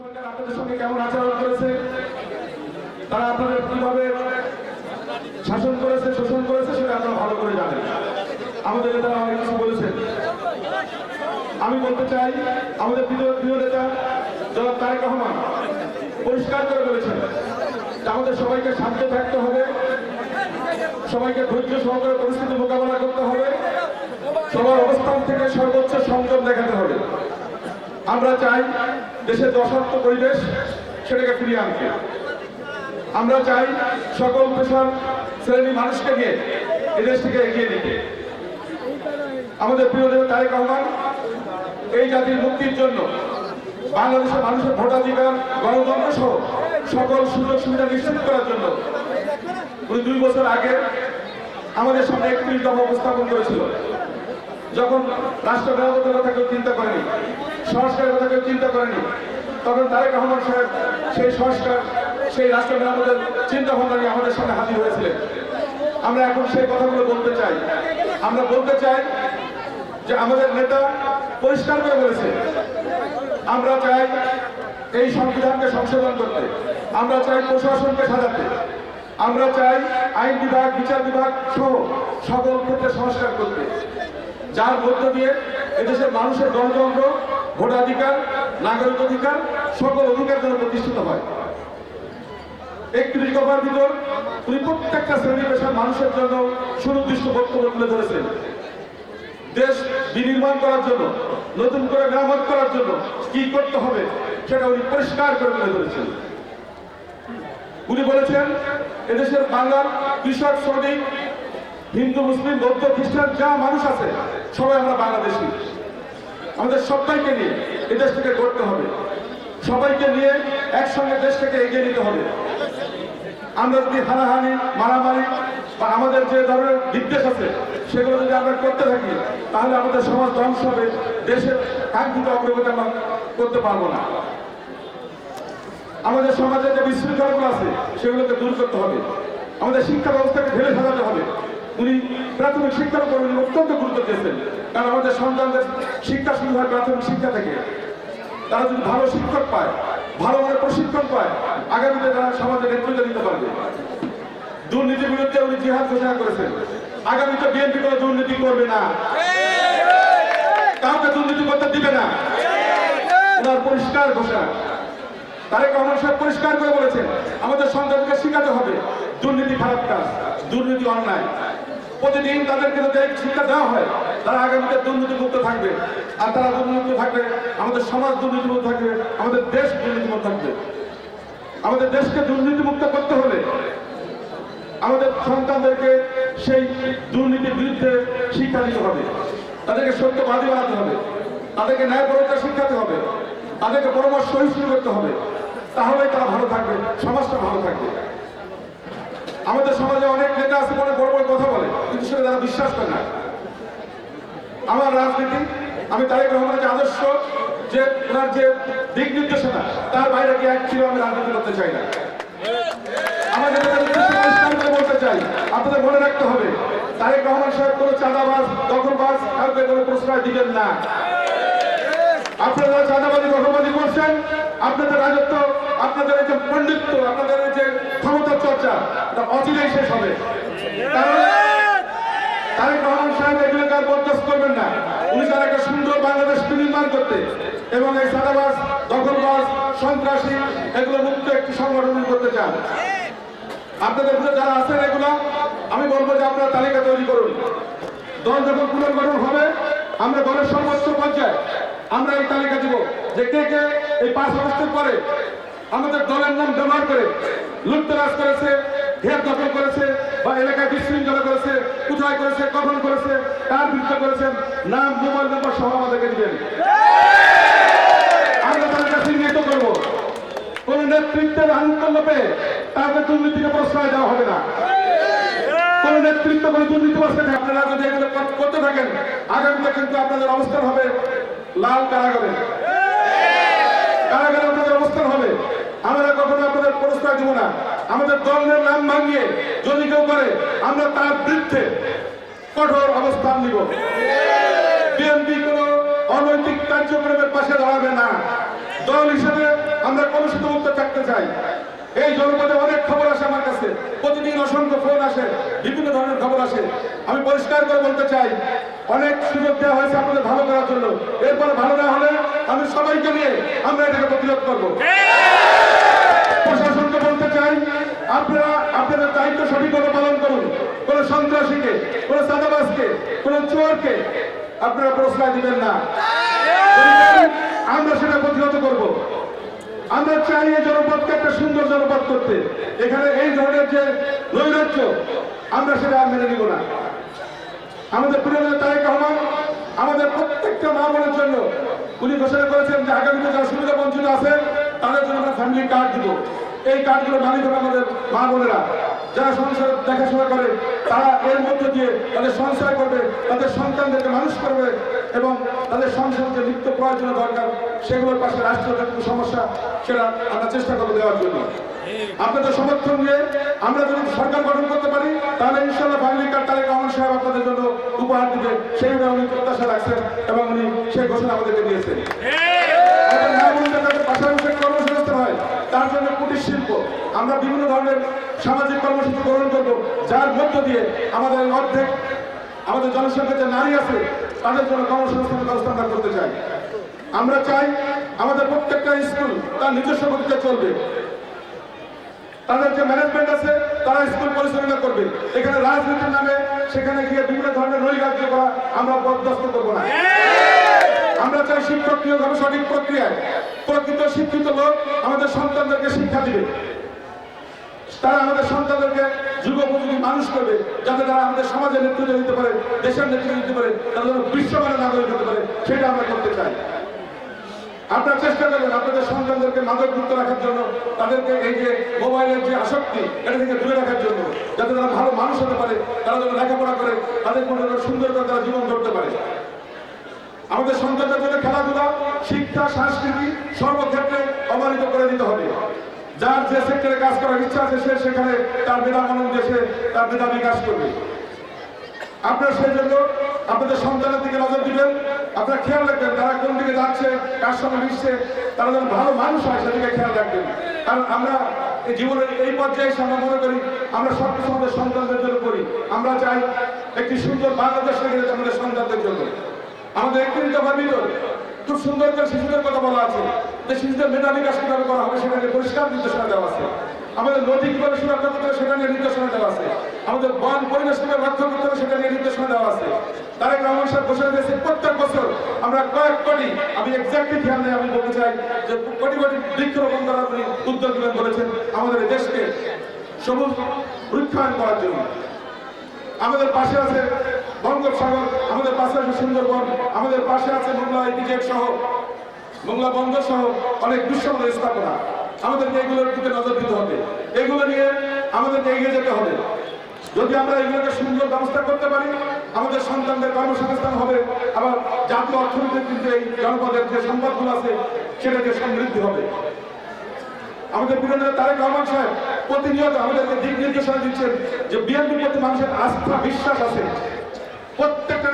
সরকার আপনাদের সঙ্গে কেমন আচরণ করেছে, তারা আপনাদের কিভাবে শাসন করেছে, শোষণ করেছে, সেটা আপনারা ভালো করে জানেন। আমাদের নেতারা অনেক কিছু বলেছেন। আমি বলতে চাই, আমাদের প্রিয় নেতা জনাব তারেক রহমান পরিষ্কার করে বলেছেন যে আমাদের সবাইকে শান্ত থাকতে হবে, সবাইকে ধৈর্য সহকারে পরিস্থিতি মোকাবেলা করতে হবে, সবার অবস্থান থেকে সর্বোচ্চ সংযম দেখাতে হবে। আমরা চাই দেশের যে অশান্ত পরিবেশ সেটাকে ফিরিয়ে আনতে। আমরা চাই সকল পেশার শ্রেণী মানুষকে নিয়ে এই দেশটিকে এগিয়ে নিতে। আমাদের প্রিয় নেতা তারেক রহমান এই জাতির মুক্তির জন্য, বাংলাদেশের মানুষের ভোটাধিকার, গণতন্ত্র সহ সকল সুযোগ সুবিধা নিশ্চিত করার জন্য উনি 2 বছর আগে আমাদের সামনে 31 দফা উপস্থাপন করেছিল। যখন রাষ্ট্র মেরামতের কথা কেউ চিন্তা করেনি, সংস্কারের কথা কেউ চিন্তা করেনি, তখন তারেক রহমান সাহেব সেই সংস্কার, সেই রাষ্ট্র মেরামতের চিন্তা ভাবনা নিয়ে আমাদের সামনে হাজির হয়েছিলেন। আমরা এখন সেই কথাগুলো বলতে চাই। আমরা বলতে চাই যে আমাদের নেতা পরিষ্কার করে বলেছে, আমরা চাই এই সংবিধানকে সংশোধন করতে, আমরা চাই প্রশাসনকে সাজাতে, আমরা চাই আইন বিভাগ, বিচার বিভাগ সহ সকল ক্ষেত্রে সংস্কার করতে, যার মধ্য দিয়ে এদেশের মানুষের গণতন্ত্র, ভোটাধিকার, নাগরিক অধিকার, সকল অধিকার যেন প্রতিষ্ঠিত হয়। 31 দফার ভিতর উনি প্রত্যেকটা শ্রেণী পেশার মানুষের জন্য সুনির্দিষ্ট বক্তব্য তুলে ধরেছেন। দেশ বিনির্মাণ করার জন্য, নতুন করে মেরামত করার জন্য কি করতে হবে সেটা উনি পরিষ্কার করে তুলে ধরেছেন। উনি বলেছেন এদেশের বাংলার কৃষক, শ্রমিক, হিন্দু, মুসলিম, বৌদ্ধ, খ্রিস্টান যা মানুষ আছে সবাই আমরা বাংলাদেশি। আমাদের সবাইকে নিয়ে এই দেশটাকে গড়তে হবে, সবাইকে নিয়ে একসঙ্গে দেশটাকে এগিয়ে নিতে হবে। আমরা যদি হানাহানি, মারামারি বা আমাদের যে ধরনের বিদ্বেষ আছে সেগুলো যদি আমরা করতে থাকি, তাহলে আমাদের সমাজ ধ্বংস হবে, দেশের কাঙ্ক্ষিত অগ্রগতি আমরা করতে পারবো না। আমাদের সমাজে যে বিশৃঙ্খলাগুলো আছে সেগুলোকে দূর করতে হবে, আমাদের শিক্ষা ব্যবস্থাকে ঢেলে সাজাতে হবে। উনি প্রাথমিক শিক্ষার উপর উনি অত্যন্ত গুরুত্ব দিয়েছেন, কারণ আমাদের সন্তানদের শিক্ষা শুরু হয় প্রাথমিক শিক্ষা থেকে। তারা যদি ভালো শিক্ষক পায়, ভালো মানের প্রশিক্ষণ পায়, আগামীতে তারা সমাজে নেতৃত্ব দিতে পারবে। দুর্নীতির বিরুদ্ধে উনি জিহাদ ঘোষণা করেছেন। আগামীতে বিএনপি কোনো দুর্নীতি করবে না, কাউকে দুর্নীতি করতে দিবে না, ওনার পরিষ্কার ঘোষণা। তারেক রহমান সাহেব পরিষ্কার করে বলেছেন আমাদের সন্তানকে শিখাতে হবে দুর্নীতি খারাপ কাজ, দুর্নীতি অন্যায়। প্রতিদিন তাদেরকে যদি শিক্ষা দেওয়া হয়, তারা আগামীতে দুর্নীতিমুক্ত থাকবে। আর তারা দুর্নীতিমুক্ত থাকবে, আমাদের সমাজ দুর্নীতিমুক্ত থাকবে, আমাদের দেশ দুর্নীতিমুক্ত থাকবে। আমাদের দেশকে দুর্নীতিমুক্ত করতে হলে আমাদের সন্তানদেরকে সেই দুর্নীতির বিরুদ্ধে শিক্ষা দিতে হবে, তাদেরকে সত্যবাদী বানাতে হবে, তাদেরকে ন্যায়পরতা শিখাতে হবে, তাদেরকে পরামর্শ সহিষ্ণু করতে হবে। তাহলেই তারা ভালো থাকবে, সমাজটা ভালো থাকবে। আমাদের সমাজে অনেক নেতা আছে, বড় বড় কথা বলে, কিন্তু সেটা তারা বিশ্বাস করে না। আমার রাজনীতি, আমি তারেক রহমানের যে আদর্শ, যে ওনার যে দিক নির্দেশনা, তার বাইরে কি এক ছিল আমি রাজনীতি করতে চাই না। আমাদের বলতে চাই, আপনাদের মনে রাখতে হবে তারেক রহমান সাহেব কোনো চাঁদাবাজ, দখলবাজ কাউকে কোনো প্রশ্রয় দিবেন না। আপনারা চাঁদাবাজি, দখলবাজি করছেন, আপনাদের রাজত্ব, আপনাদের এই যে পণ্ডিত্য, আপনাদের এই যে ক্ষমতার চর্চা, এটা অচিরেই শেষ হবে। কারণ তারেক রহমান সাহেব এগুলোকে আর বরদাস্ত করবেন না। উনি চান একটা সুন্দর বাংলাদেশ নির্মাণ করতে, এবং এই চাঁদাবাজ, দখলবাজ, সন্ত্রাসী এগুলো মুক্ত একটি সংগঠন করতে চান। আপনাদের ভিতরে যারা আছেন এগুলো, আমি বলবো যে আপনারা তালিকা তৈরি করুন। দল যখন পুনর্গঠন হবে, আমরা দলের সর্বোচ্চ পর্যায়ে আমরা এই তালিকা দিব যে কে কে এই 5 আগস্টের পরে আমাদের দলের নাম ব্যবহার করে লুটতরাজ করেছে, ঘের দখল করেছে, বা এলাকায় বিশৃঙ্খলা করেছে, কোথায় করেছে, কখন করেছে, কার বিরুদ্ধে করেছেন, নাম, মোবাইল নম্বর সহ আমাদেরকে দিবেন। আমরা তালিকা চিহ্নিত করব। কোন নেতৃত্বের আনুকূল্য পেয়ে তাদের দুর্নীতিকে প্রশ্রয় দেওয়া হবে না। কোন নেতৃত্ব, কোন দুর্নীতি বসে আপনারা যদি এগুলো করতে থাকেন, আগামীতে কিন্তু আপনাদের অবস্থান হবে লাল কারাগারে। কারাগারে আপনাদের অবস্থান হবে। আমরা কখনো আপনাদের প্রশ্রয় দিব না। আমাদের দলের নাম ভাঙিয়ে যদি কেউ করে, আমরা তার বিরুদ্ধে কঠোর অবস্থান নিব। বিএনপি কোন অনৈতিক কার্যক্রমের পাশে দাঁড়াবে না। দল হিসেবে আমরা কলুষিত মুক্ত থাকতে চাই। এই জনপদে অনেক খবর আসে আমার কাছে, প্রতিদিন অসংখ্য ফোন আসে, বিভিন্ন ধরনের খবর আসে। আমি পরিষ্কার করে বলতে চাই, অনেক সুযোগ দেওয়া হয়েছে আপনাদের ভালো করার জন্য। এরপর ভালো না হলে আমি সবাইকে নিয়ে আমরা এটাকে প্রতিরোধ করবো। প্রশাসনকে বলতে চাই, আপনারা আপনাদের দায়িত্ব সঠিকভাবে পালন করুন। কোন সন্ত্রাসীকে, কোন চাঁদাবাজকে, কোন চোরকে আপনারা প্রশ্রয় দিবেন না। আমরা সেটা প্রতিহত করব। আমরা চাই এই জনপদকে একটা সুন্দর জনপদ করতে। এখানে এই ধরনের যে নৈরাজ্য, আমরা সেটা মেনে নিব না। আমাদের প্রিয় নেতা তারেক রহমান আমাদের প্রত্যেকটা মা বোনের জন্য উনি ঘোষণা করেছেন যে আগামীতে যারা সুবিধা বঞ্চিত আছে তাদের জন্য আমরা ফ্যামিলি কার্ড দিব। এই কার্ডগুলোর মালিক হবে আমাদের মা বোনেরা, যারা সংসার দেখাশোনা করে, তারা এর মধ্য দিয়ে তাদের সংসার করবে, তাদের সন্তানদেরকে মানুষ করবে এবং তাদের সংসার যে নিত্য প্রয়োজনীয় দরকার সেগুলোর পাশে রাষ্ট্রীয় যতটুকু সমস্যা সেটা আমরা চেষ্টা করবো দেওয়ার জন্য। আপনাদের সমর্থন নিয়ে আমরা যদি সরকার গঠন করতে পারি তাহলে ইনশাআল্লাহ ফ্যামিলি কার্ড তারেক রহমান সাহেব আপনাদের জন্য উপহার দিবে, সেইভাবে উনি প্রত্যাশা রাখছেন এবং উনি সেই ঘোষণা আমাদেরকে দিয়েছেন। আমাদের মা বোনদের তাদের পাশাপাশি কর্মসংস্থান হয়, তার জন্য কুটির শিল্প আমরা বিভিন্ন ধরনের সামাজিক কর্মসূচি গ্রহণ করবো, যার মধ্য দিয়ে আমাদের অর্ধেক আমাদের জনসংখ্যার যে নারী আছে তাদের জন্য কর্মসংস্থানের ব্যবস্থা আমরা করতে চাই। আমরা চাই আমাদের প্রত্যেকটা স্কুল তার নিজস্ব গতিতে চলবে, তাদের যে ম্যানেজমেন্ট আছে তারা স্কুল পরিচালনা করবে। এখানে রাজনীতির নামে সেখানে গিয়ে বিভিন্ন ধরনের নৈরাজ্য করা আমরা বরদাস্ত করবো না। আমরা চাই শিক্ষক নিয়োগ হবে সঠিক প্রক্রিয়ায়, প্রকৃত শিক্ষিত লোক আমাদের সন্তানদেরকে শিক্ষা দিবে, তারা আমাদের সন্তানদেরকে যুগোপযোগী মানুষ করবে, যাতে তারা আমাদের সমাজের নেতৃত্ব দিতে পারে, দেশের নেতৃত্ব দিতে পারে, তারা যেন বিশ্বমানের নাগরিক হতে পারে, সেটা আমরা করতে চাই। আপনারা চেষ্টা করবেন আপনাদের সন্তানদেরকে মাদক মুক্ত রাখার জন্য, তাদেরকে এই যে মোবাইলের যে আসক্তি এটা থেকে দূরে রাখার জন্য, যাতে তারা ভালো মানুষ হতে পারে, তারা যেন লেখাপড়া করে তাদের কোনো সুন্দর করে তারা জীবন গড়তে পারে। আমাদের সন্তানদের জন্য খেলাধুলা, শিক্ষা, সংস্কৃতি সর্বক্ষেত্রে অবাধিত করে দিতে হবে। যার যে সেক্টরে কাজ করার ইচ্ছা আছে সে সেখানে তার মেধা অনুযায়ী সে তার মেধা বিকাশ করবে। আপনারা সেই জন্য আপনাদের সন্তানের দিকে নজর দিবেন, আপনারা খেয়াল রাখবেন তারা কোন দিকে যাচ্ছে, কার সঙ্গে মিশছে, তারা যেন ভালো মানুষ হয় সেদিকে খেয়াল রাখবেন। কারণ আমরা এই জীবনের এই পর্যায়ে আমরা মনে করি আমরা সবকিছু আমাদের সন্তানদের জন্য করি। আমরা চাই একটি সুন্দর বাংলাদেশ গেছে আমাদের সন্তানদের জন্য। আমাদের একটি ভিতর খুব সুন্দর করে শিশুদের কথা বলা আছে, যে শিশুদের মেধা বিকাশ কিভাবে করা হবে সেটা নিয়ে পরিষ্কার নির্দেশনা দেওয়া আছে। আমাদের নদী কিভাবে সুরক্ষা করতে হবে সেটা নিয়ে নির্দেশনা দেওয়া আছে। আমাদের বন পরিবেশ কিভাবে রক্ষা করতে হবে সেটা নিয়ে নির্দেশনা দেওয়া আছে। তারেক রহমান সাহেব ঘোষণা দিয়েছে প্রত্যেক বছর আমরা কয়েক কোটি, আমি এক্স্যাক্টলি খেয়াল নেই, আমি বলতে চাই যে কোটি কোটি বৃক্ষরোপণ করার উনি উদ্যোগ নেবেন বলেছেন আমাদের দেশকে সবুজ বৃক্ষায়ন করার জন্য। আমাদের পাশে আছে বঙ্গোপসাগর, আমাদের পাশে আছে সুন্দরবন, আমাদের পাশে আছে মোংলা ইপিজেড সহ মোংলা বন্দর সহ অনেক বিশ্বমানের স্থাপনা। আমাদেরকে এগুলোর দিকে নজর দিতে হবে, এগুলো নিয়ে আমাদেরকে এগিয়ে যেতে হবে। যদি আমরা এগুলোকে সুন্দর ব্যবস্থা করতে পারি আমাদের সন্তানদের কর্মসংস্থান হবে, আবার জাতীয় অর্থনীতির কিন্তু এই জনপদের যে সম্পদগুলো আছে সেটাকে সমৃদ্ধি হবে। আমাদের প্রিয় নেতা তারেক রহমান সাহেব প্রতিনিয়ত আমাদেরকে দিক নির্দেশনা দিচ্ছেন যে বিএনপির প্রতি মানুষের আস্থা বিশ্বাস আছে। প্রত্যেকটা